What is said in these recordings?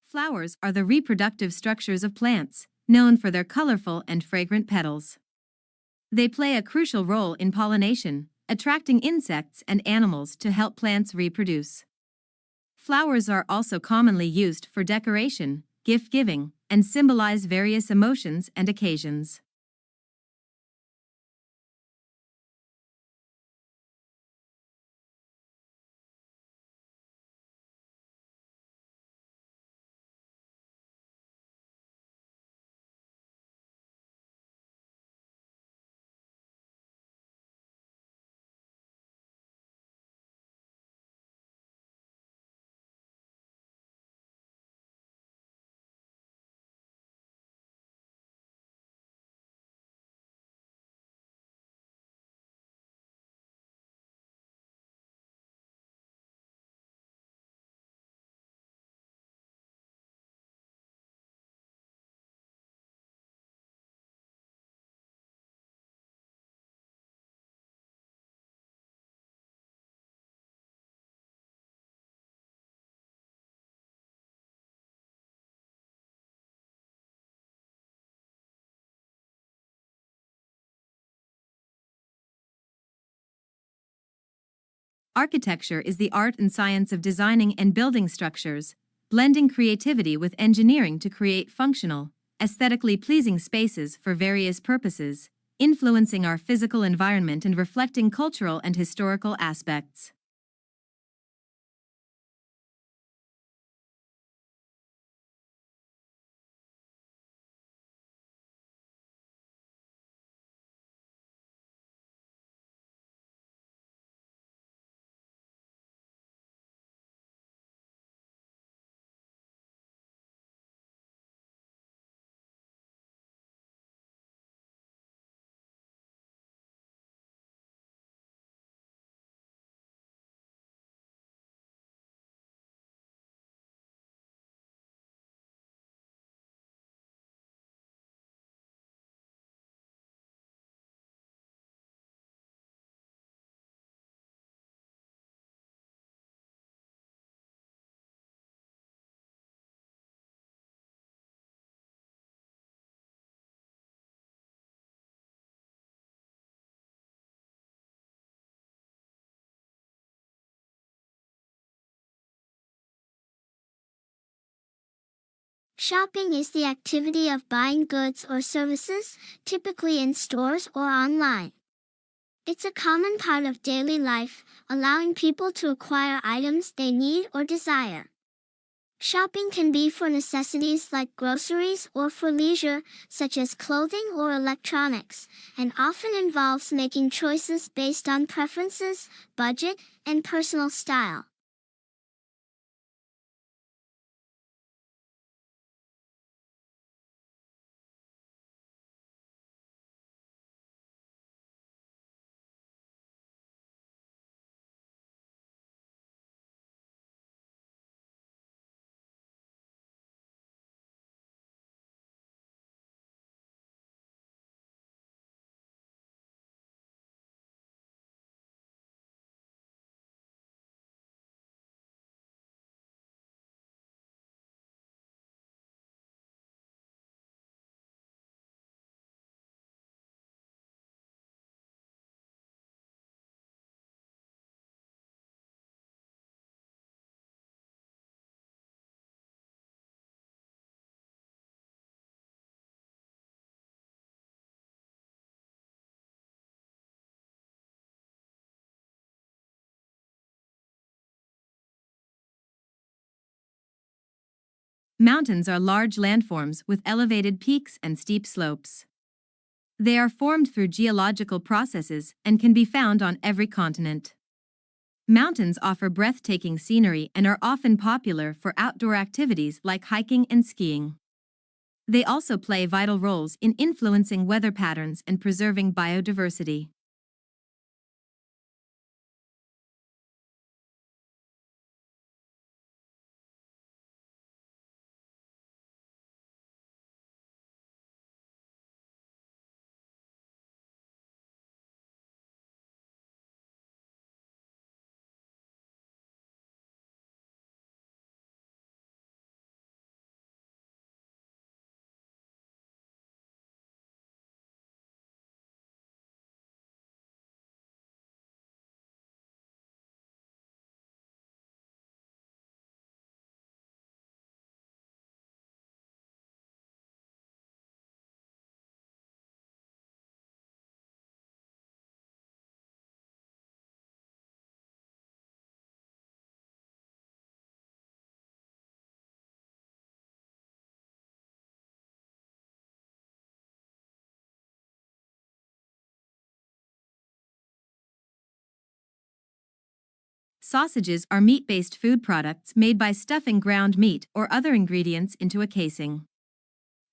Flowers are the reproductive structures of plants, known for their colorful and fragrant petals. They play a crucial role in pollination, attracting insects and animals to help plants reproduce. Flowers are also commonly used for decoration, gift-giving, and symbolize various emotions and occasions. Architecture is the art and science of designing and building structures, blending creativity with engineering to create functional, aesthetically pleasing spaces for various purposes, influencing our physical environment and reflecting cultural and historical aspects. Shopping is the activity of buying goods or services, typically in stores or online. It's a common part of daily life, allowing people to acquire items they need or desire. Shopping can be for necessities like groceries or for leisure, such as clothing or electronics, and often involves making choices based on preferences, budget, and personal style. Mountains are large landforms with elevated peaks and steep slopes. They are formed through geological processes and can be found on every continent. Mountains offer breathtaking scenery and are often popular for outdoor activities like hiking and skiing. They also play vital roles in influencing weather patterns and preserving biodiversity. Sausages are meat-based food products made by stuffing ground meat or other ingredients into a casing.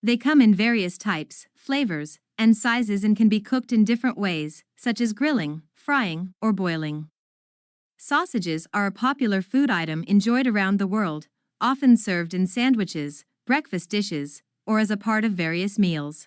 They come in various types, flavors, and sizes and can be cooked in different ways, such as grilling, frying, or boiling. Sausages are a popular food item enjoyed around the world, often served in sandwiches, breakfast dishes, or as a part of various meals.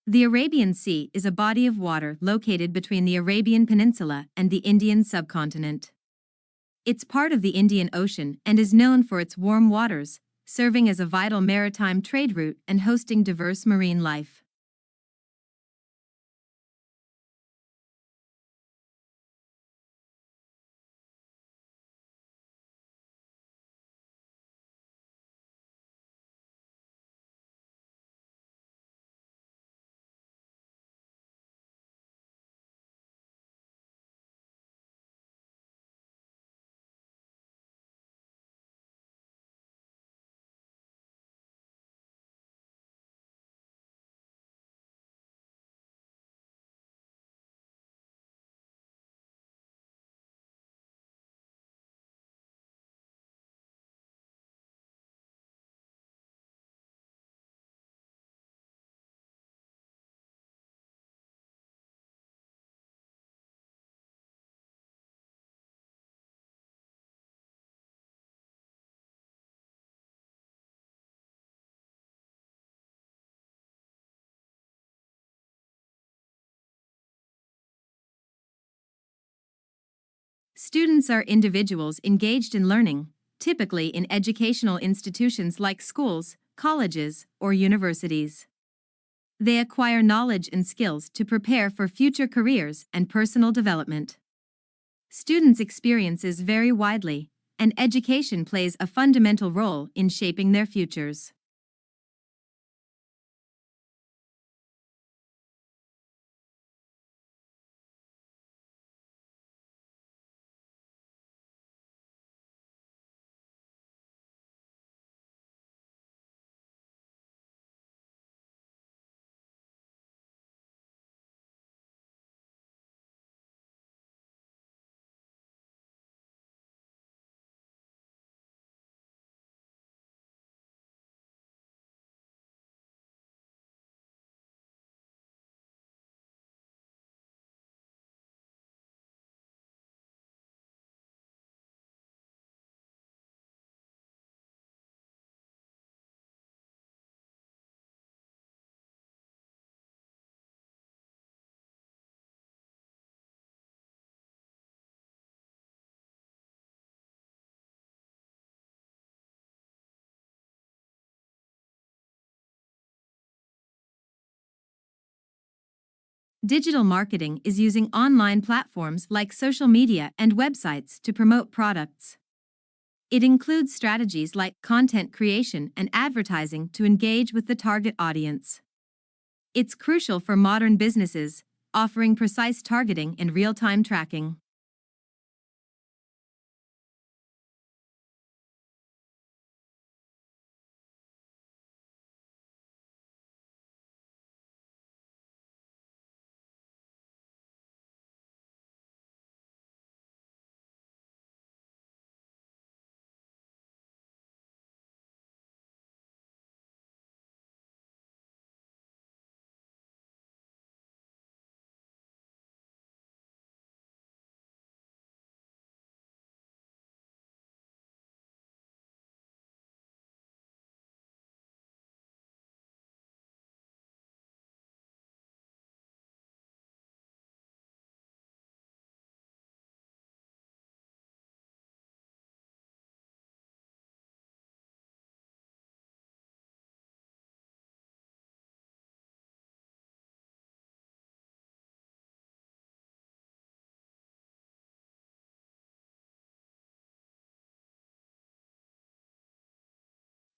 The Arabian Sea is a body of water located between the Arabian Peninsula and the Indian subcontinent. It's part of the Indian Ocean and is known for its warm waters, serving as a vital maritime trade route and hosting diverse marine life. Students are individuals engaged in learning, typically in educational institutions like schools, colleges, or universities. They acquire knowledge and skills to prepare for future careers and personal development. Students' experiences vary widely, and education plays a fundamental role in shaping their futures. Digital marketing is using online platforms like social media and websites to promote products. It includes strategies like content creation and advertising to engage with the target audience. It's crucial for modern businesses, offering precise targeting and real-time tracking.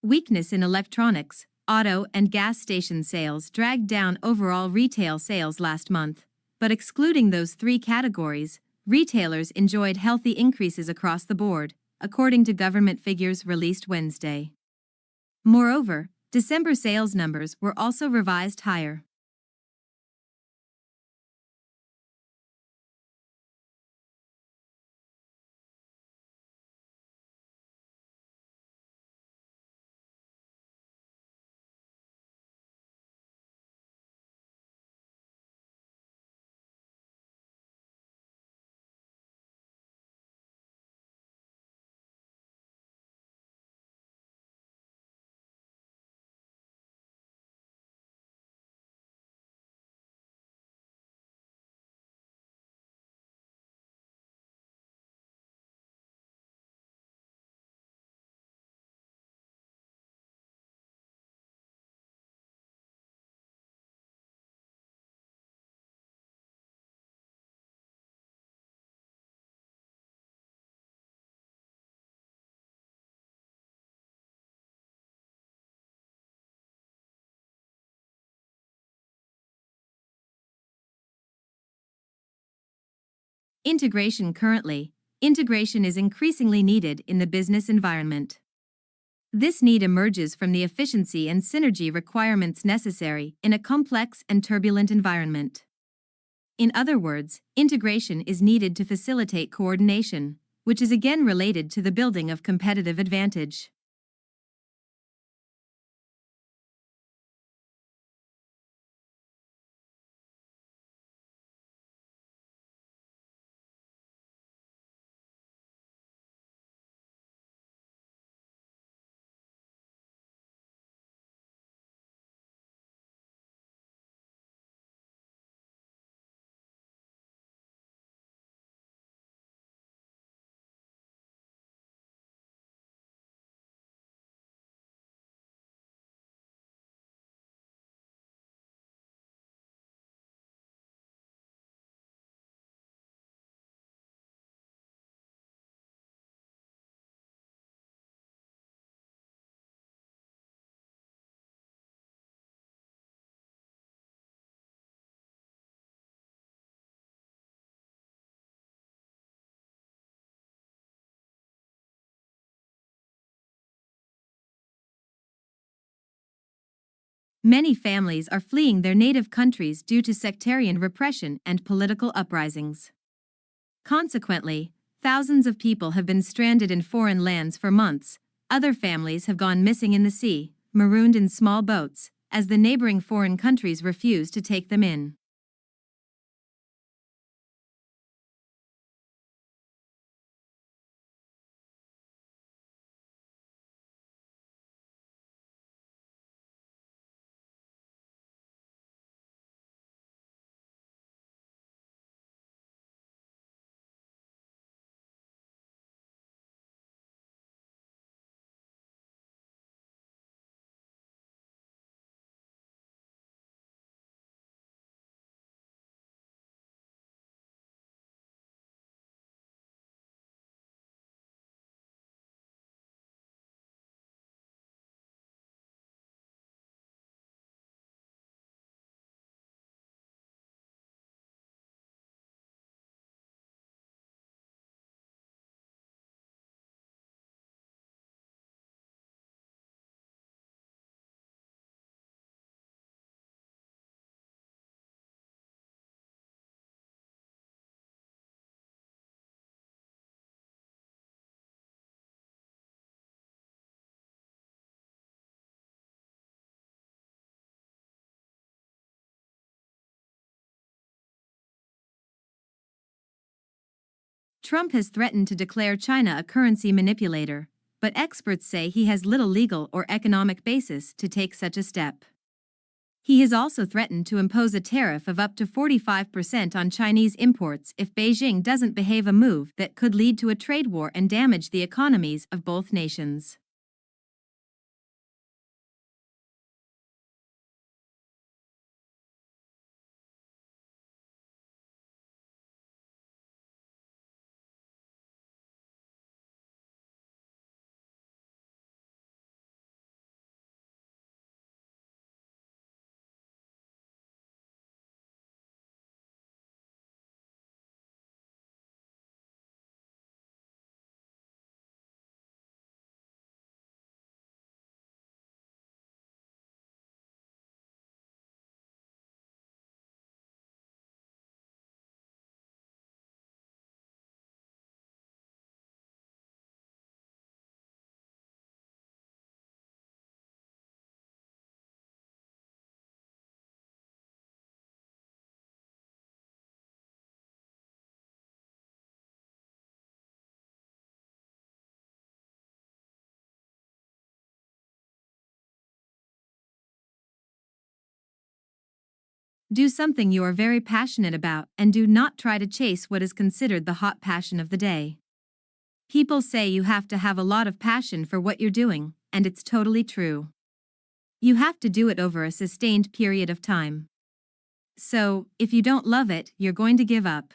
Weakness in electronics, auto, and gas station sales dragged down overall retail sales last month, but excluding those three categories, retailers enjoyed healthy increases across the board, according to government figures released Wednesday. Moreover, December sales numbers were also revised higher. Integration is increasingly needed in the business environment. This need emerges from the efficiency and synergy requirements necessary in a complex and turbulent environment. In other words, integration is needed to facilitate coordination, which is again related to the building of competitive advantage. Many families are fleeing their native countries due to sectarian repression and political uprisings. Consequently, thousands of people have been stranded in foreign lands for months. Other families have gone missing in the sea, marooned in small boats, as the neighboring foreign countries refuse to take them in. Trump has threatened to declare China a currency manipulator, but experts say he has little legal or economic basis to take such a step. He has also threatened to impose a tariff of up to 45% on Chinese imports if Beijing doesn't behave, a move that could lead to a trade war and damage the economies of both nations. Do something you are very passionate about and do not try to chase what is considered the hot passion of the day. People say you have to have a lot of passion for what you're doing, and it's totally true. You have to do it over a sustained period of time. So, if you don't love it, you're going to give up.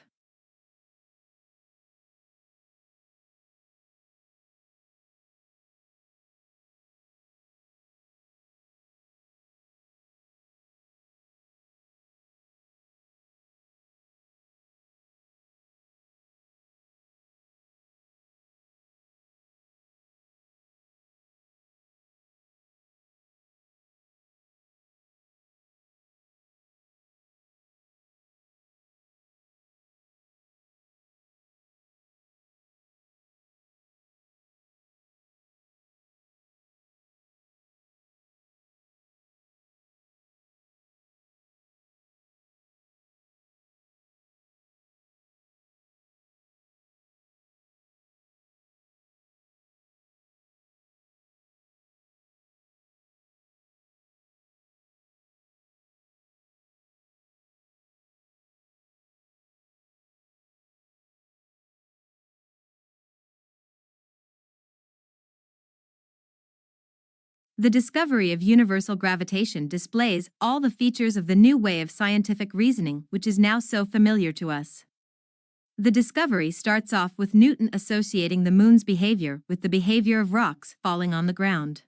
The discovery of universal gravitation displays all the features of the new way of scientific reasoning which is now so familiar to us. The discovery starts off with Newton associating the moon's behavior with the behavior of rocks falling on the ground.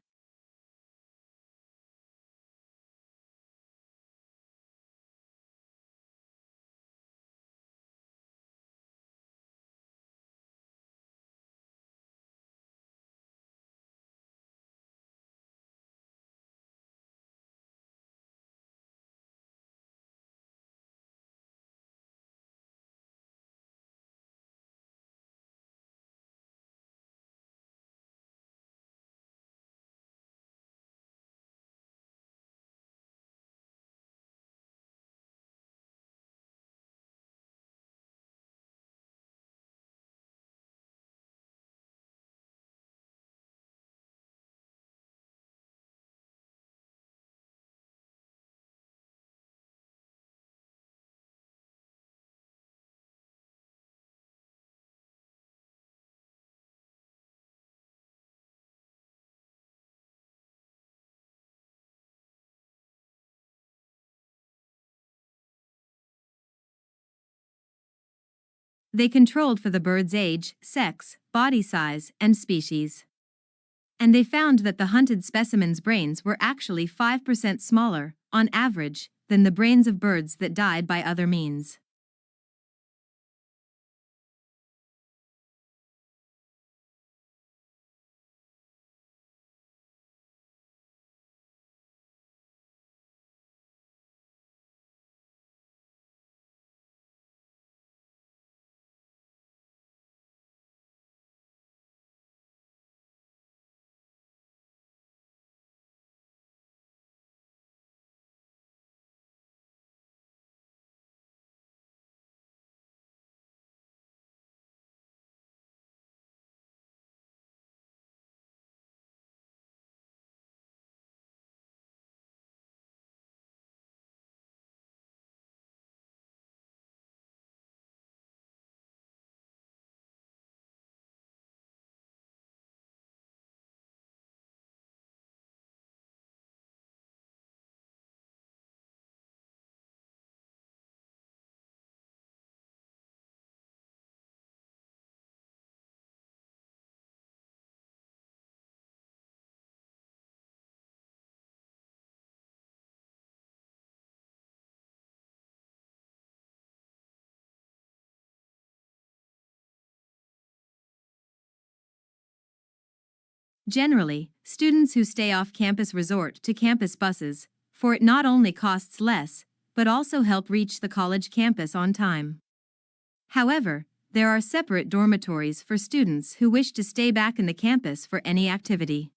They controlled for the bird's age, sex, body size, and species. And they found that the hunted specimens' brains were actually 5% smaller, on average, than the brains of birds that died by other means. Generally, students who stay off campus resort to campus buses, for it not only costs less, but also help reach the college campus on time. However, there are separate dormitories for students who wish to stay back in the campus for any activity.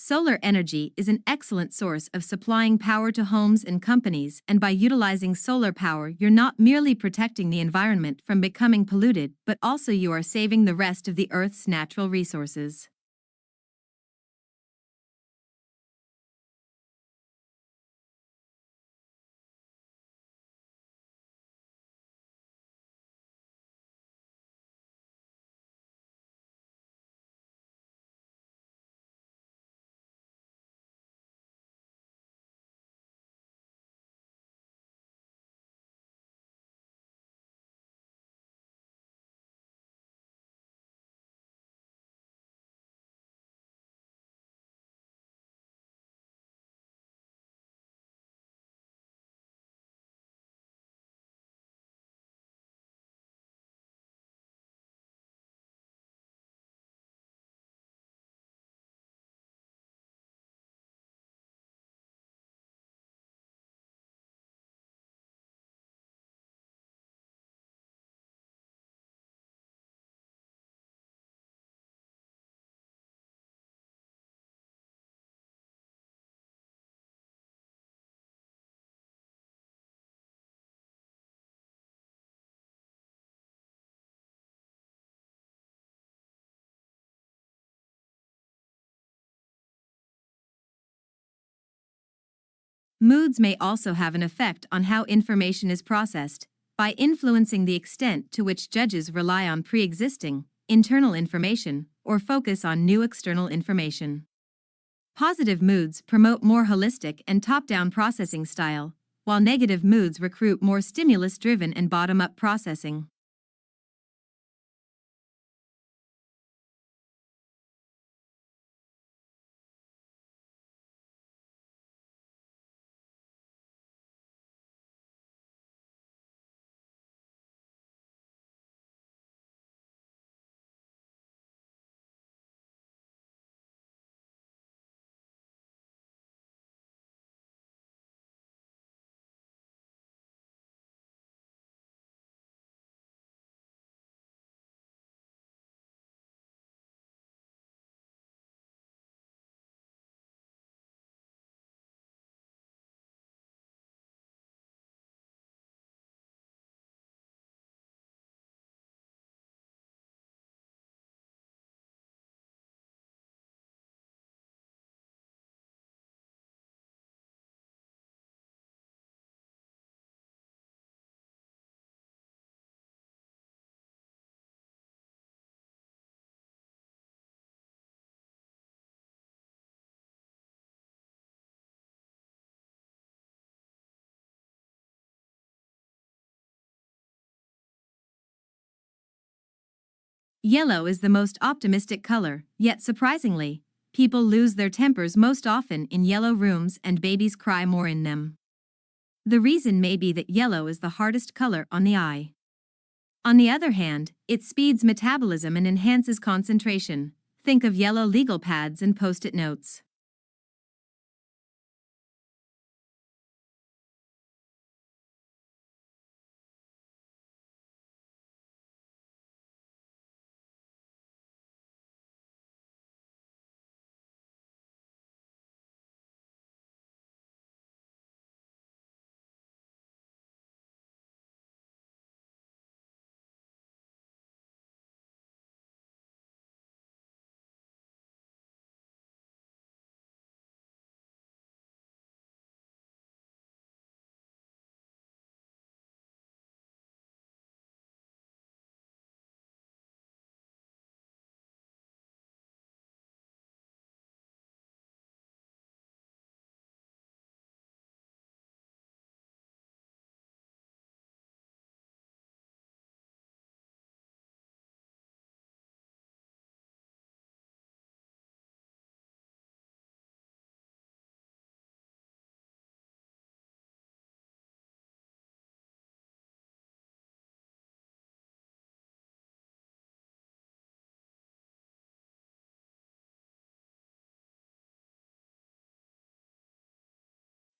Solar energy is an excellent source of supplying power to homes and companies, and by utilizing solar power, you're not merely protecting the environment from becoming polluted, but also you are saving the rest of the Earth's natural resources. Moods may also have an effect on how information is processed, by influencing the extent to which judges rely on pre-existing, internal information, or focus on new external information. Positive moods promote more holistic and top-down processing style, while negative moods recruit more stimulus-driven and bottom-up processing. Yellow is the most optimistic color, yet surprisingly, people lose their tempers most often in yellow rooms and babies cry more in them. The reason may be that yellow is the hardest color on the eye. On the other hand, it speeds metabolism and enhances concentration. Think of yellow legal pads and post-it notes.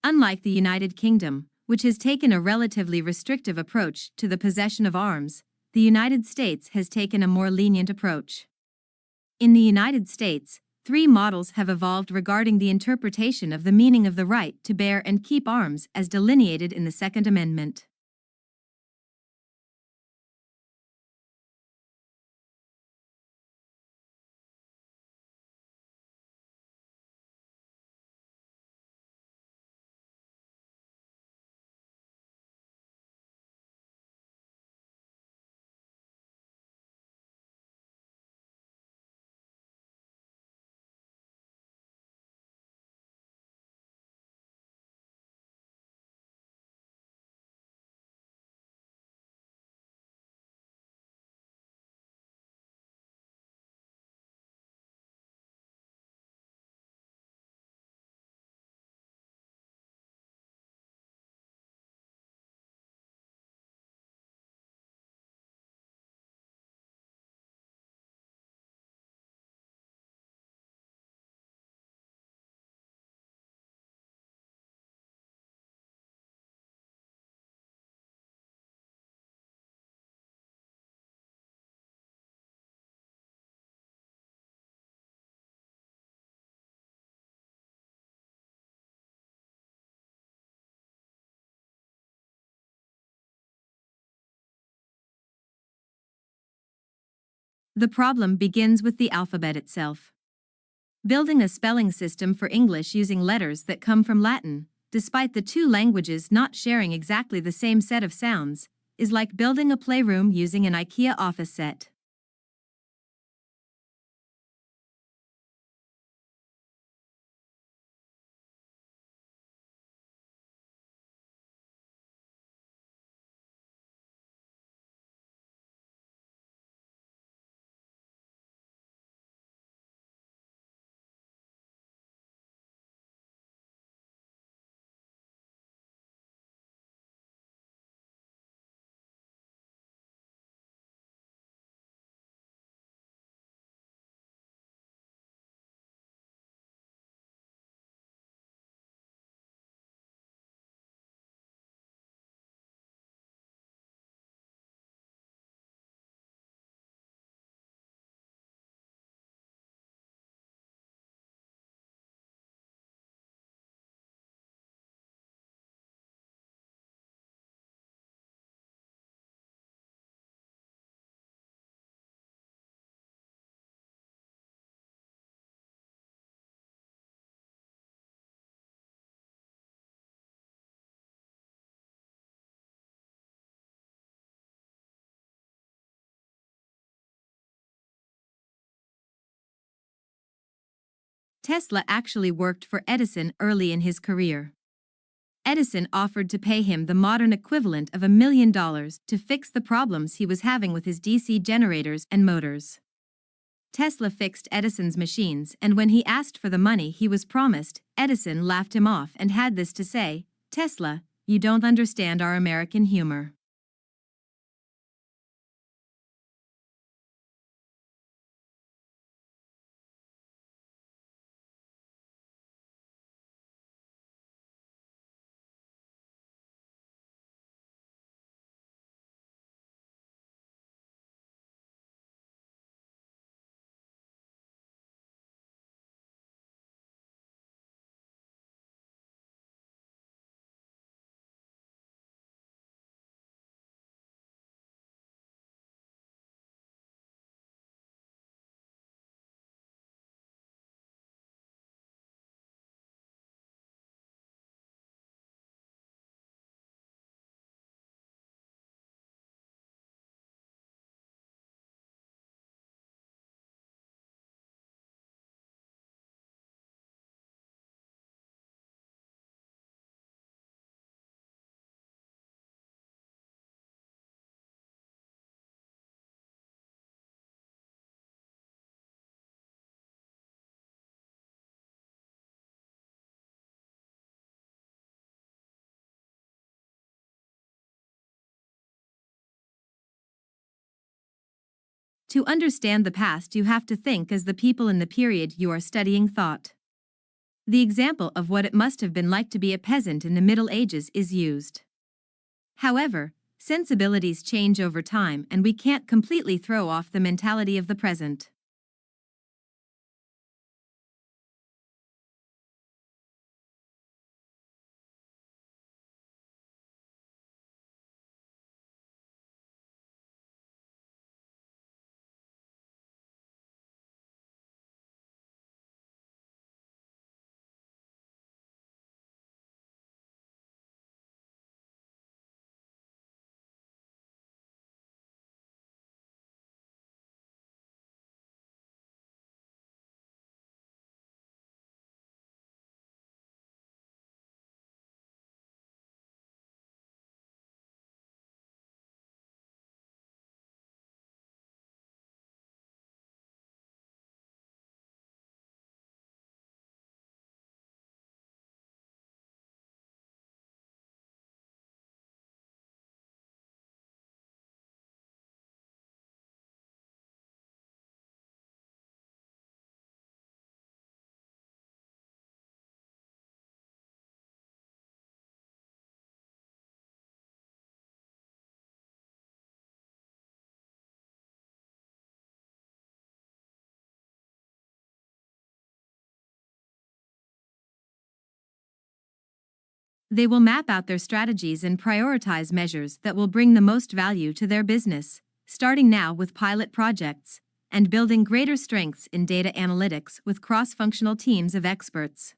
Unlike the United Kingdom, which has taken a relatively restrictive approach to the possession of arms, the United States has taken a more lenient approach. In the United States, Three models have evolved regarding the interpretation of the meaning of the right to bear and keep arms as delineated in the Second Amendment. The problem begins with the alphabet itself. Building a spelling system for English using letters that come from Latin, despite the two languages not sharing exactly the same set of sounds, is like building a playroom using an IKEA office set. Tesla actually worked for Edison early in his career. Edison offered to pay him the modern equivalent of $1 million to fix the problems he was having with his DC generators and motors. Tesla fixed Edison's machines, and when he asked for the money he was promised, Edison laughed him off and had this to say, "Tesla, you don't understand our American humor." To understand the past, you have to think as the people in the period you are studying thought. The example of what it must have been like to be a peasant in the Middle Ages is used. However, sensibilities change over time and we can't completely throw off the mentality of the present. They will map out their strategies and prioritize measures that will bring the most value to their business, starting now with pilot projects and building greater strengths in data analytics with cross-functional teams of experts.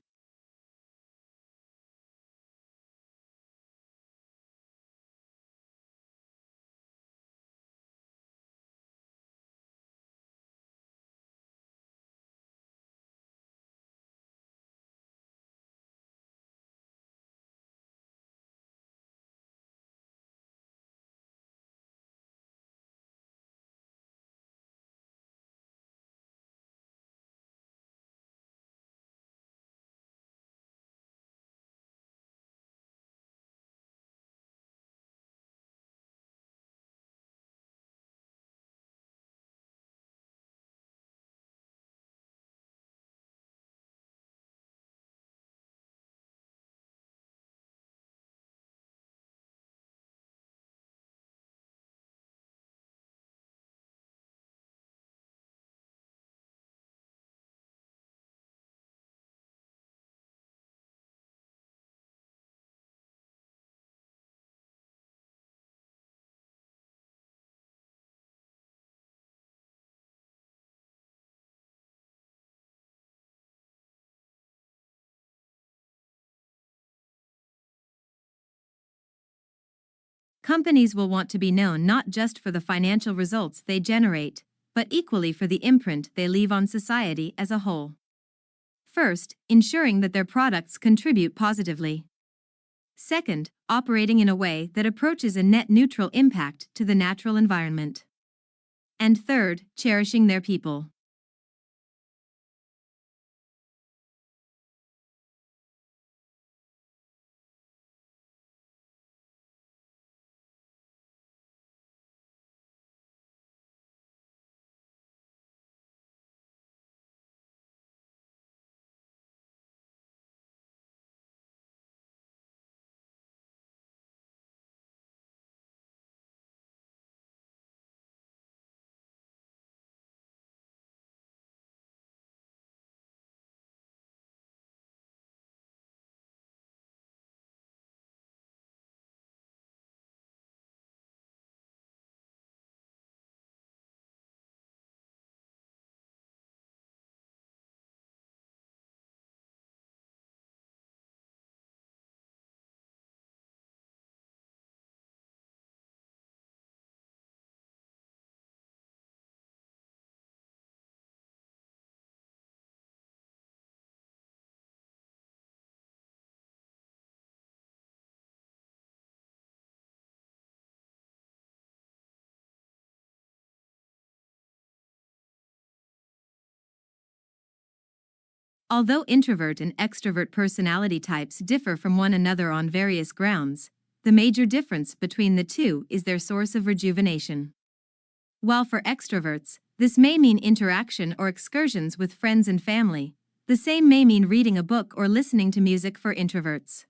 Companies will want to be known not just for the financial results they generate, but equally for the imprint they leave on society as a whole. First, ensuring that their products contribute positively. Second, operating in a way that approaches a net neutral impact to the natural environment. And third, cherishing their people. Although introvert and extrovert personality types differ from one another on various grounds, the major difference between the two is their source of rejuvenation. While for extroverts, this may mean interaction or excursions with friends and family, the same may mean reading a book or listening to music for introverts.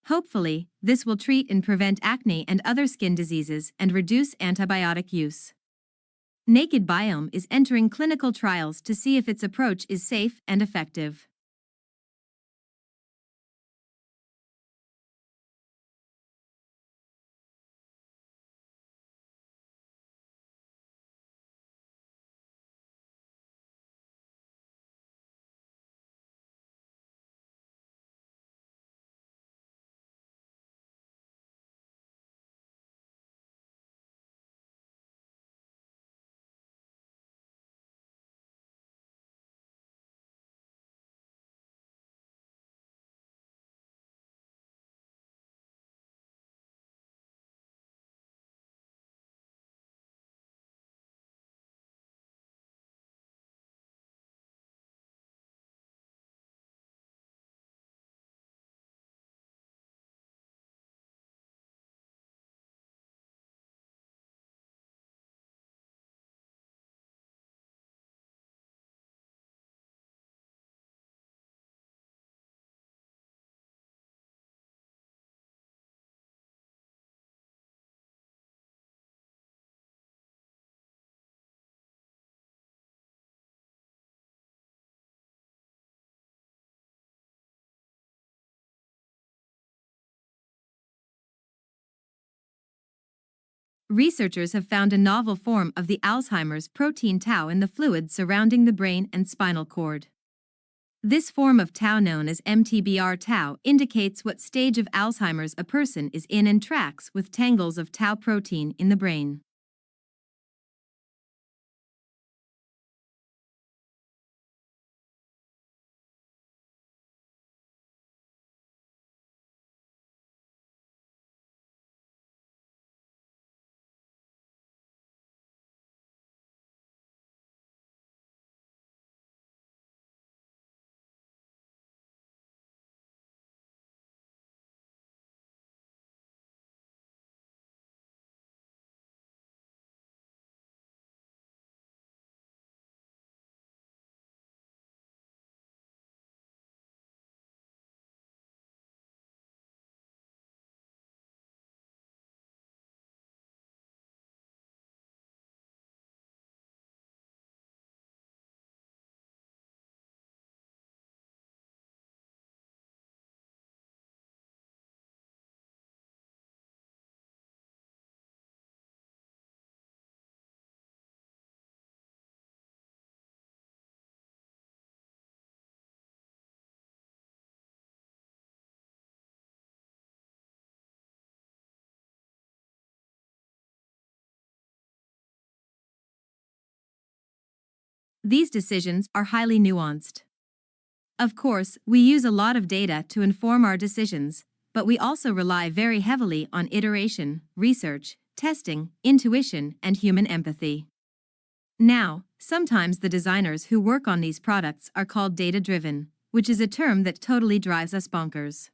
Hopefully, this will treat and prevent acne and other skin diseases and reduce antibiotic use. Naked Biome is entering clinical trials to see if its approach is safe and effective. Researchers have found a novel form of the Alzheimer's protein tau in the fluid surrounding the brain and spinal cord. This form of tau, known as MTBR tau, indicates what stage of Alzheimer's a person is in and tracks with tangles of tau protein in the brain. These decisions are highly nuanced. Of course, we use a lot of data to inform our decisions, but we also rely very heavily on iteration, research, testing, intuition, and human empathy. Now, sometimes the designers who work on these products are called data-driven, which is a term that totally drives us bonkers.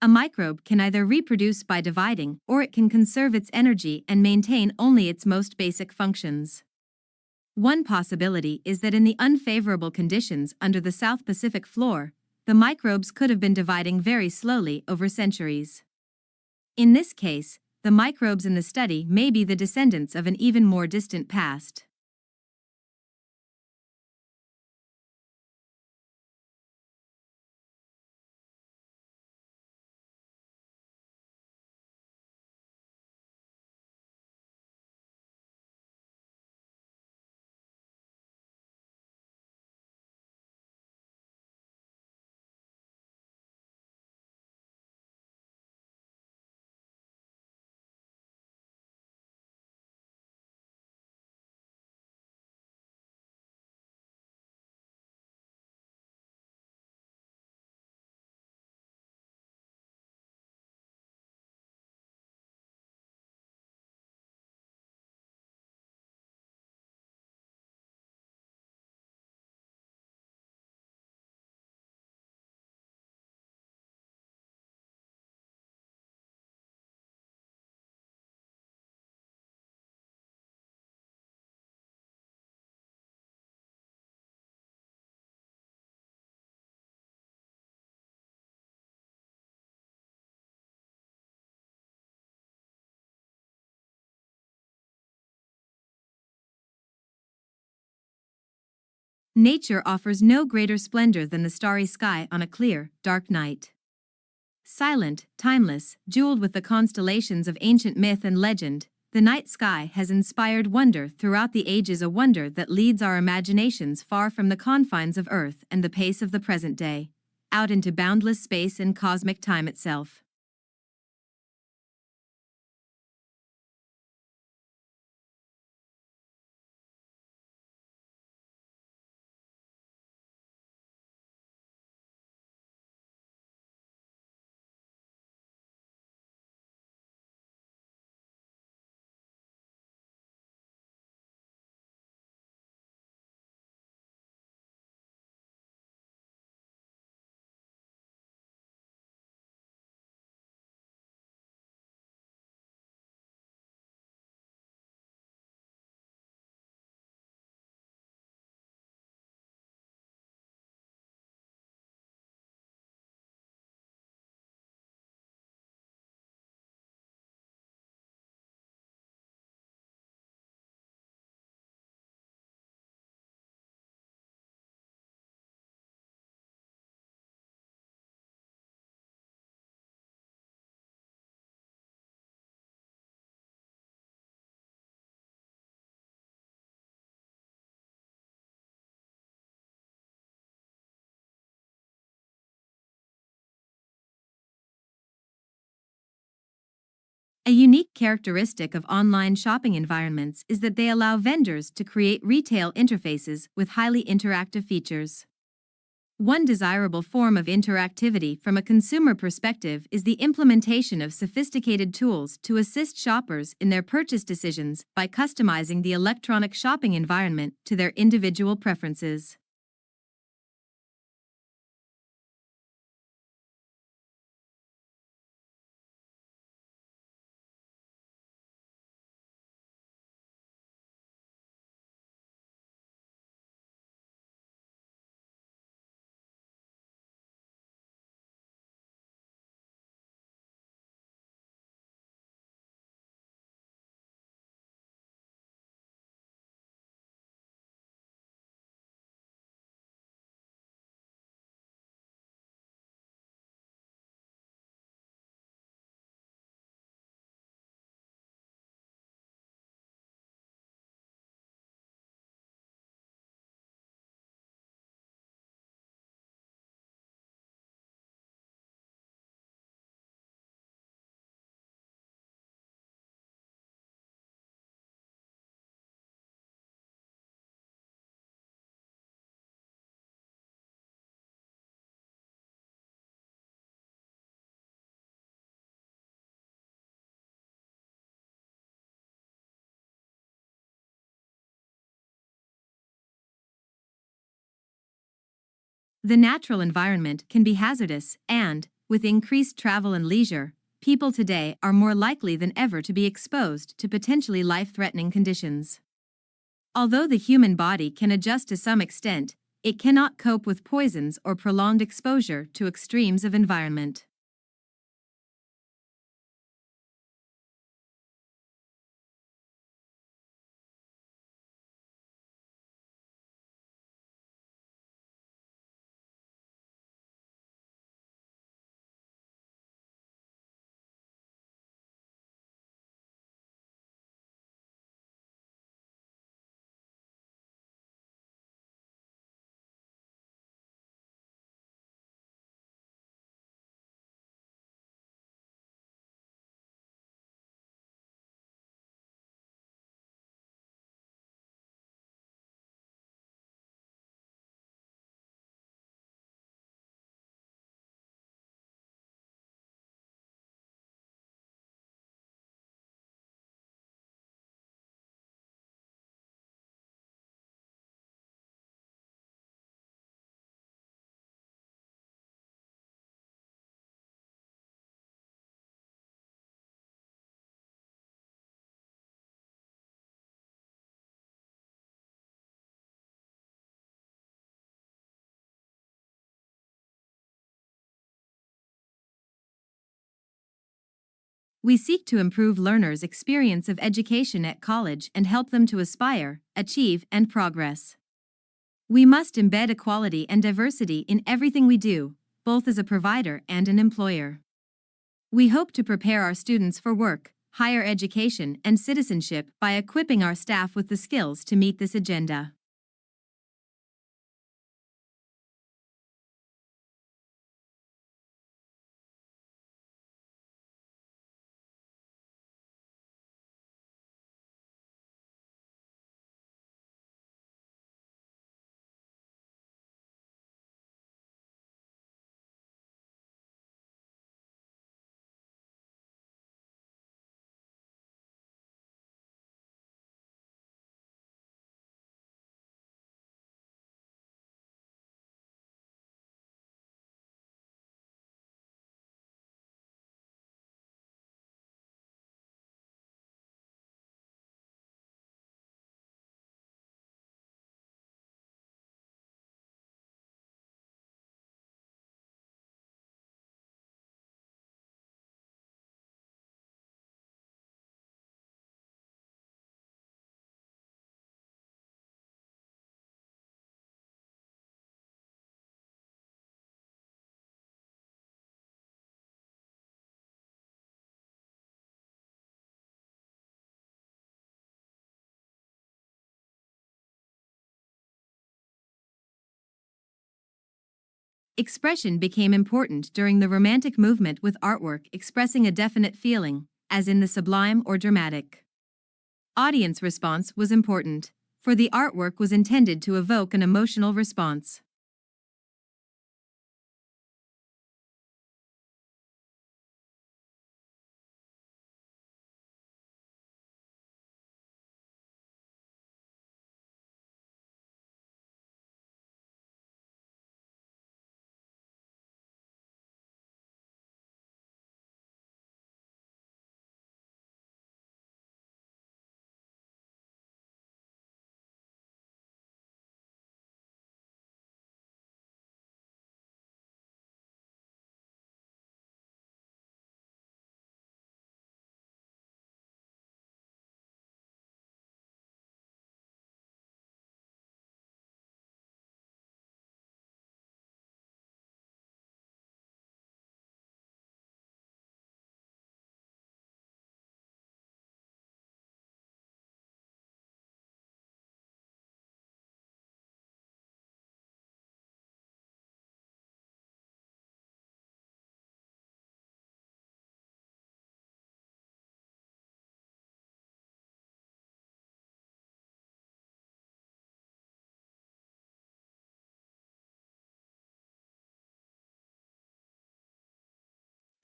A microbe can either reproduce by dividing, or it can conserve its energy and maintain only its most basic functions. One possibility is that in the unfavorable conditions under the South Pacific floor, the microbes could have been dividing very slowly over centuries. In this case, the microbes in the study may be the descendants of an even more distant past. Nature offers no greater splendor than the starry sky on a clear, dark night. Silent, timeless, jeweled with the constellations of ancient myth and legend, the night sky has inspired wonder throughout the ages, a wonder that leads our imaginations far from the confines of Earth and the pace of the present day, out into boundless space and cosmic time itself. A unique characteristic of online shopping environments is that they allow vendors to create retail interfaces with highly interactive features. One desirable form of interactivity from a consumer perspective is the implementation of sophisticated tools to assist shoppers in their purchase decisions by customizing the electronic shopping environment to their individual preferences. The natural environment can be hazardous and, with increased travel and leisure, people today are more likely than ever to be exposed to potentially life-threatening conditions. Although the human body can adjust to some extent, it cannot cope with poisons or prolonged exposure to extremes of environment. We seek to improve learners' experience of education at college and help them to aspire, achieve, and progress. We must embed equality and diversity in everything we do, both as a provider and an employer. We hope to prepare our students for work, higher education, and citizenship by equipping our staff with the skills to meet this agenda. Expression became important during the Romantic movement with artwork expressing a definite feeling, as in the sublime or dramatic. Audience response was important, for the artwork was intended to evoke an emotional response.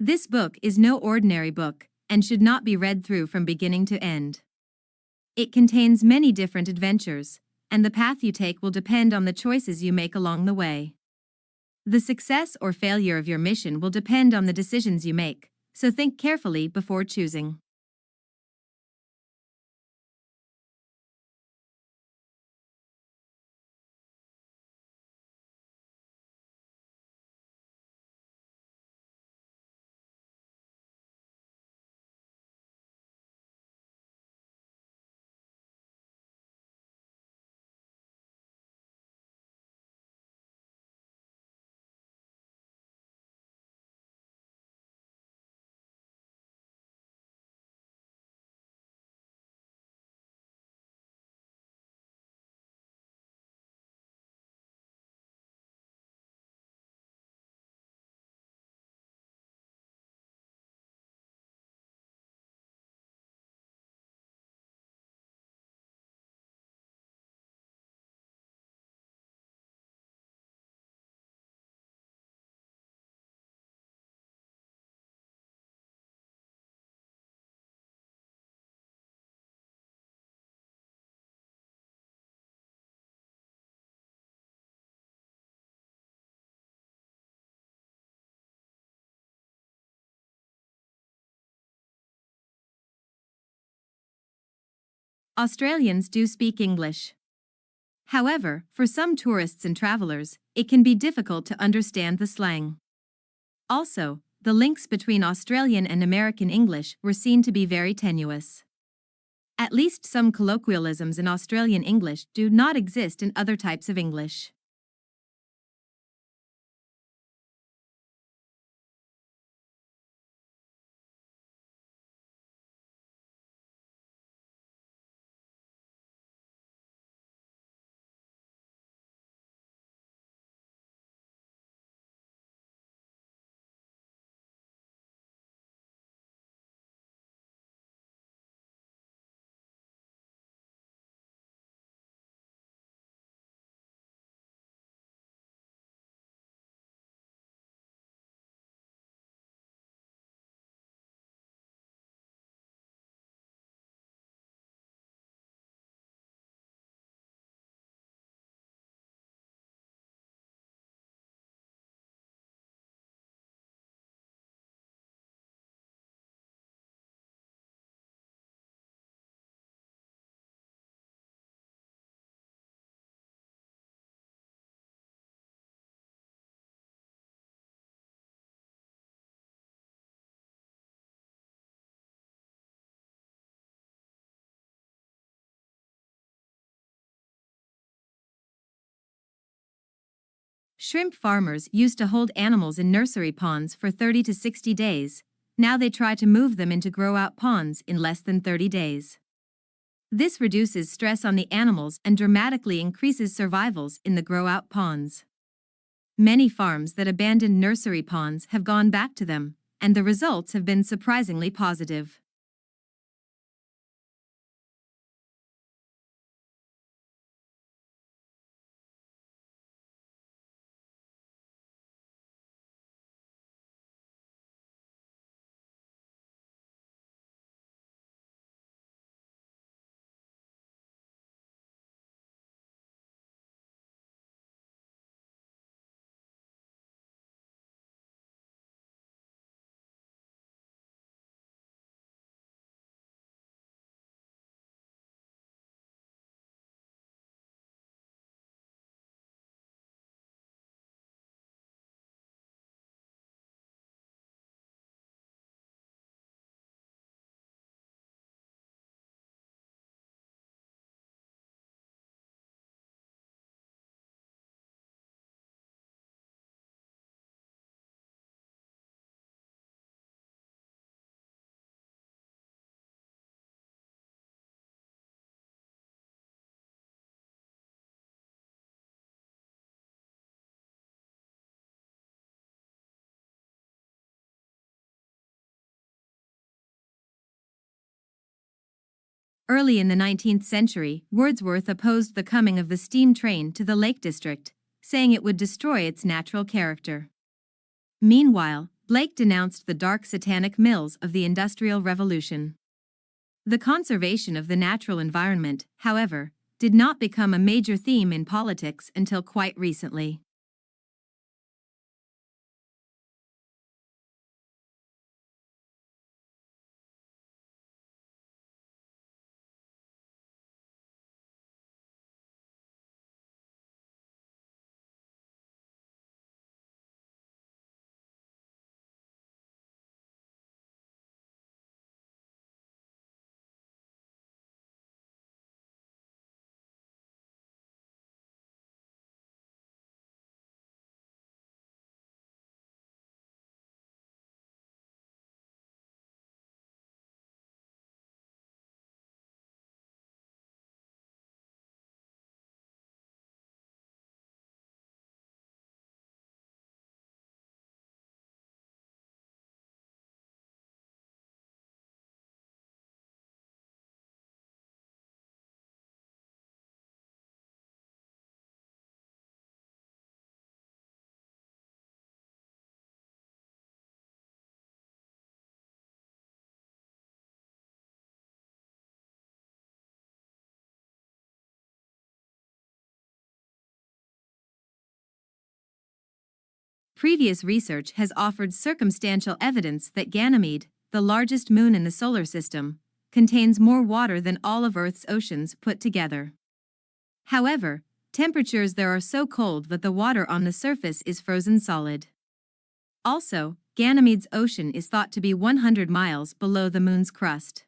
This book is no ordinary book and should not be read through from beginning to end. It contains many different adventures, and the path you take will depend on the choices you make along the way. The success or failure of your mission will depend on the decisions you make, so think carefully before choosing. Australians do speak English. However, for some tourists and travelers, it can be difficult to understand the slang. Also, the links between Australian and American English were seen to be very tenuous. At least some colloquialisms in Australian English do not exist in other types of English. Shrimp farmers used to hold animals in nursery ponds for 30 to 60 days. Now they try to move them into grow-out ponds in less than 30 days. This reduces stress on the animals and dramatically increases survivals in the grow-out ponds. Many farms that abandoned nursery ponds have gone back to them, and the results have been surprisingly positive. Early in the 19th century, Wordsworth opposed the coming of the steam train to the Lake District, saying it would destroy its natural character. Meanwhile, Blake denounced the dark satanic mills of the Industrial Revolution. The conservation of the natural environment, however, did not become a major theme in politics until quite recently. Previous research has offered circumstantial evidence that Ganymede, the largest moon in the solar system, contains more water than all of Earth's oceans put together. However, temperatures there are so cold that the water on the surface is frozen solid. Also, Ganymede's ocean is thought to be 100 miles below the Moon's crust.